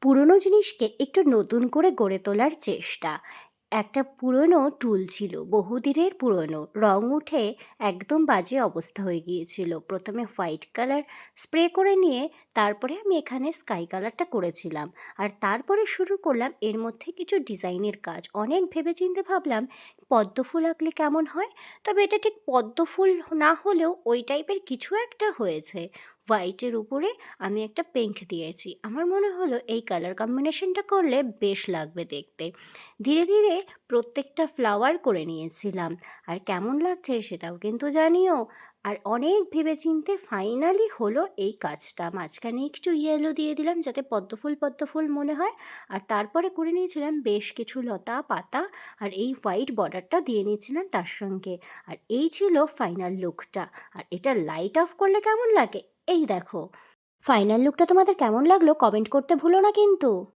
পুরনো জিনিসকে একটু নতুন করে গড়ে তোলার চেষ্টা। একটা পুরনো টুল ছিল, বহুদিনের পুরনো, রং উঠে একদম বাজে অবস্থা হয়ে গিয়েছিল। প্রথমে হোয়াইট কালার স্প্রে করে নিয়ে তারপরে আমি এখানে স্কাই কালারটা করেছিলাম। আর তারপরে শুরু করলাম এর মধ্যে কিছু ডিজাইনের কাজ। অনেক ভেবেচিন্তে ভাবলাম পদ্ম ফুল আঁকলে কেমন হয়। তবে এটা ঠিক পদ্ম ফুল না হলেও ওই টাইপের কিছু একটা হয়েছে। হোয়াইটের উপরে আমি একটা পিঙ্ক দিয়েছি। আমার মনে হলো এই কালার কম্বিনেশনটা করলে বেশ লাগবে দেখতে। ধীরে ধীরে প্রত্যেকটা ফ্লাওয়ার করে নিয়েছিলাম। আর কেমন লাগছে সেটাও কিন্তু জানিও। আর অনেক ভেবেচিন্তে ফাইনালি হলো এই কাজটা। মাঝখানে একটু ইয়েলো দিয়ে দিলাম যাতে পদ্মফুল পদ্মফুল মনে হয়। আর তারপরে করে নিয়েছিলাম বেশ কিছু লতা পাতা, আর এই হোয়াইট বর্ডারটা দিয়ে নিয়েছিলাম তার সঙ্গে। আর এই ছিল ফাইনাল লুকটা। আর এটা লাইট অফ করলে কেমন লাগে এই দেখো। ফাইনাল লুকটা তোমাদের কেমন লাগলো কমেন্ট করতে ভুলো না কিন্তু।